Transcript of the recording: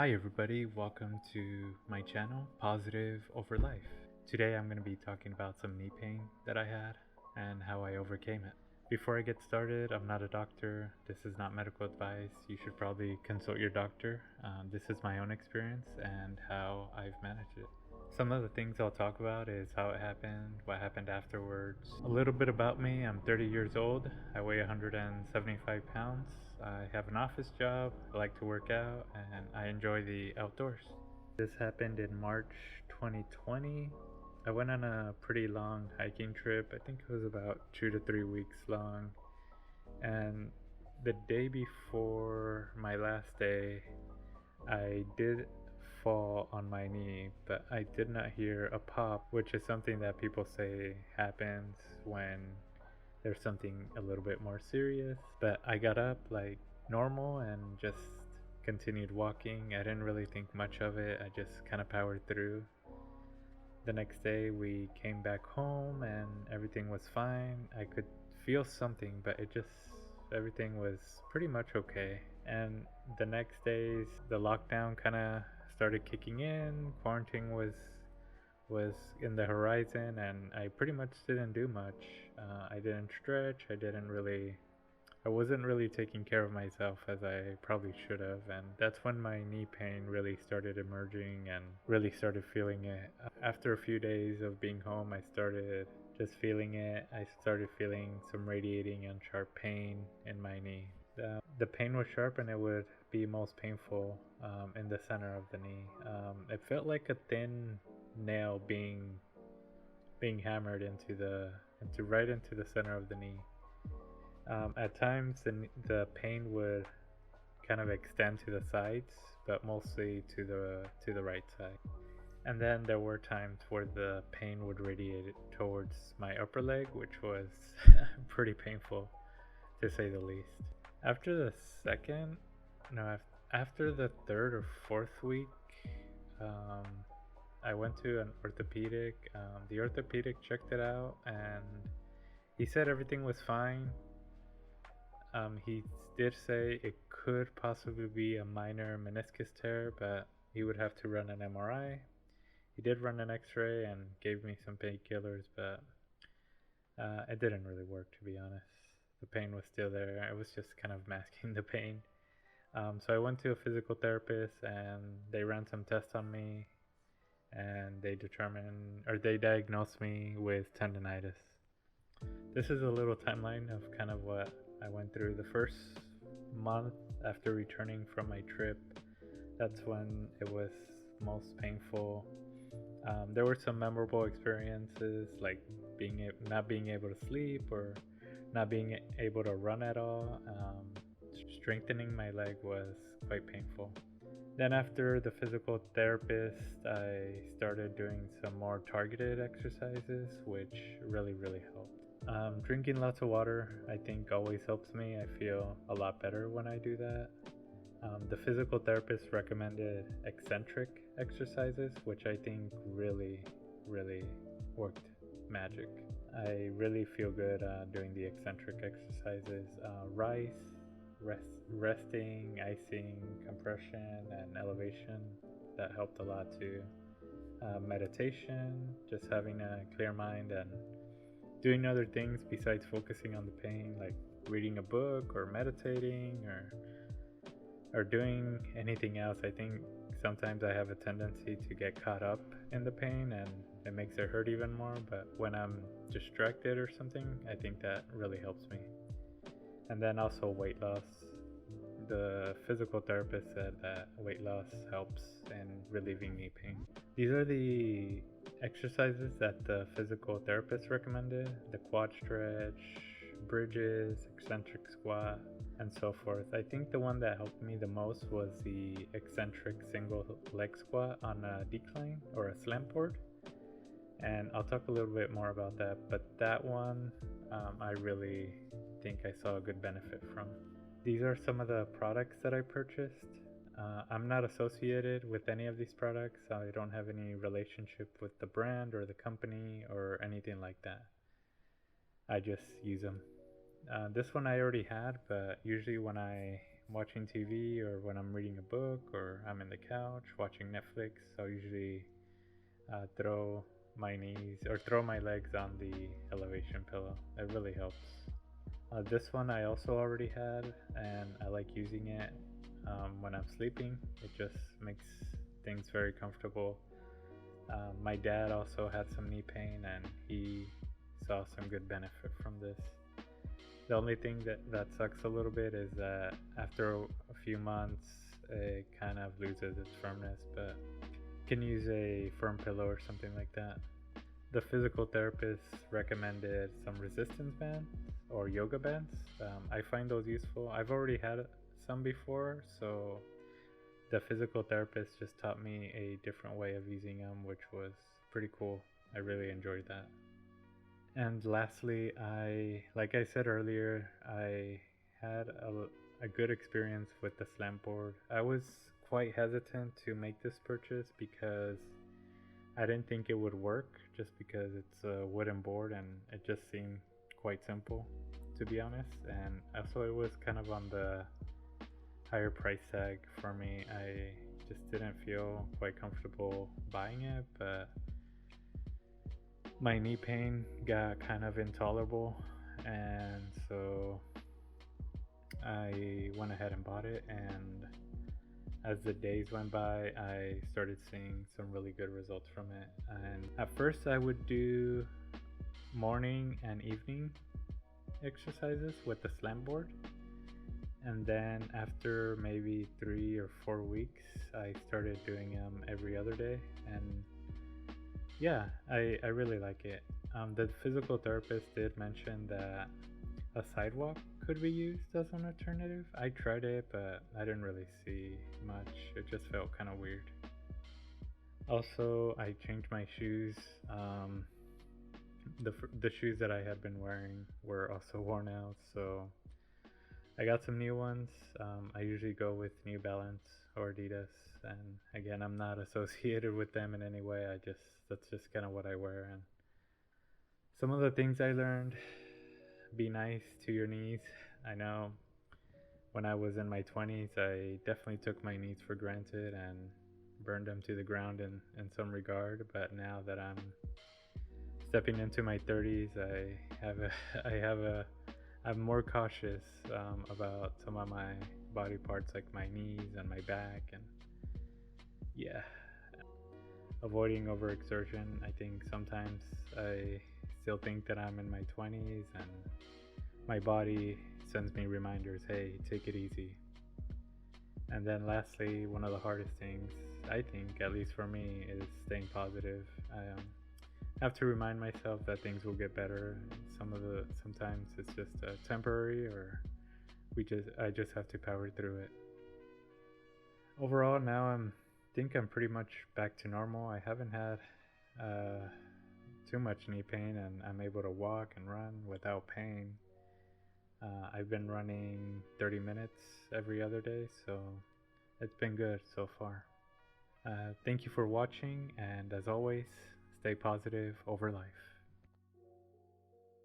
Hi, everybody. Welcome to my channel, Positive Over Life. Today, I'm going to be talking about some knee pain that I had and how I overcame it. Before I get started, I'm not a doctor. This is not medical advice. You should probably consult your doctor. This is my own experience and how I've managed it. Some of the things I'll talk about is how it happened, what happened afterwards. A little bit about me. I'm 30 years old. I weigh 175 pounds. I have an office job. I like to work out and I enjoy the outdoors. This happened in March 2020. I went on a pretty long hiking trip. I think it was about 2 to 3 weeks long. And the day before my last day, I did fall on my knee, but I did not hear a pop, which is something that people say happens when there's something a little bit more serious. But I got up like normal and just continued walking. I didn't really think much of it, I just kind of powered through. The next day, we came back home and everything was fine. I could feel something, but everything was pretty much okay. And the next days, the lockdown kind of started kicking in. Quarantine was in the horizon, and I pretty much didn't do much. I didn't stretch. I wasn't really taking care of myself as I probably should have, and that's when my knee pain really started emerging and really started feeling it. After a few days of being home, I started just feeling it. I started feeling some radiating and sharp pain in my knee. The pain was sharp and it would be most painful in the center of the knee. It felt like a thin nail being hammered into right into the center of the knee. At times, the pain would kind of extend to the sides, but mostly to the right side. And then there were times where the pain would radiate towards my upper leg, which was pretty painful to say the least. After the second, no, after the third or fourth week, um, I went to an orthopedic. The orthopedic checked it out and he said everything was fine. He did say it could possibly be a minor meniscus tear, but he would have to run an MRI. He did run an X-ray and gave me some painkillers, but it didn't really work, to be honest. The pain was still there. I was just kind of masking the pain. So I went to a physical therapist and they ran some tests on me and they diagnosed me with tendonitis. This is a little timeline of kind of what I went through. The first month after returning from my trip, that's when it was most painful. There were some memorable experiences like not being able to sleep or not being able to run at all. Strengthening my leg was quite painful. Then, after the physical therapist, I started doing some more targeted exercises, which really helped. Drinking lots of water, I think, always helps me. I feel a lot better when I do that. The physical therapist recommended eccentric exercises, which I think really worked magic. I really feel good doing the eccentric exercises. Resting, icing, compression, and elevation. That helped a lot too. Meditation, just having a clear mind and doing other things besides focusing on the pain, like reading a book or meditating or doing anything else. I think sometimes I have a tendency to get caught up in the pain and it makes it hurt even more, but when I'm distracted or something, I think that really helps me. And then also weight loss. The physical therapist said that weight loss helps in relieving knee pain. These are the exercises that the physical therapist recommended: the quad stretch, bridges, eccentric squat, and so forth. I think the one that helped me the most was the eccentric single leg squat on a decline or a slant board. And I'll talk a little bit more about that, but that one I really think I saw a good benefit from. These are some of the products that I purchased. I'm not associated with any of these products. I don't have any relationship with the brand or the company or anything like that. I just use them. This one I already had, but usually watching TV or when I'm reading a book or I'm in the couch watching Netflix, I'll usually throw my knees or throw my legs on the elevation pillow. It really helps. This one I also already had, and I like using it when I'm sleeping. It just makes things very comfortable. My dad also had some knee pain, and he saw some good benefit from this. The only thing that sucks a little bit is that after a few months, it kind of loses its firmness, but you can use a firm pillow or something like that. The physical therapist recommended some resistance bands or yoga bands. I find those useful. I've already had some before, so the physical therapist just taught me a different way of using them, which was pretty cool. I really enjoyed that. And lastly, like I said earlier, I had a good experience with the slam board. I was quite hesitant to make this purchase because I didn't think it would work, just because it's a wooden board and it just seemed quite simple, to be honest. And also it was kind of on the higher price tag for me. I just didn't feel quite comfortable buying it, but my knee pain got kind of intolerable, and so I went ahead and bought it. And as the days went by, I started seeing some really good results from it. And at first I would do morning and evening exercises with the slam board, and then after maybe 3 or 4 weeks I started doing them every other day. And yeah, I really like it. The physical therapist did mention that a sidewalk could be used as an alternative. I tried it, but I didn't really see much. It just felt kind of weird. Also, I changed my shoes. The shoes that I had been wearing were also worn out, so I got some new ones. I usually go with New Balance or Adidas, and again, I'm not associated with them in any way. That's just kind of what I wear. And some of the things I learned: be nice to your knees. I know when I was in my 20s, I definitely took my knees for granted and burned them to the ground in some regard. But now that I'm stepping into my 30s, I'm more cautious about some of my body parts, like my knees and my back, and yeah, avoiding overexertion. I think sometimes I still think that I'm in my 20s, and my body sends me reminders, hey, take it easy. And then lastly, one of the hardest things, I think, at least for me, is staying positive. I have to remind myself that things will get better. Sometimes it's just temporary, or I just have to power through it. Overall, now think I'm pretty much back to normal. I haven't had too much knee pain, and I'm able to walk and run without pain. I've been running 30 minutes every other day, so it's been good so far. Thank you for watching, and as always, stay positive over life.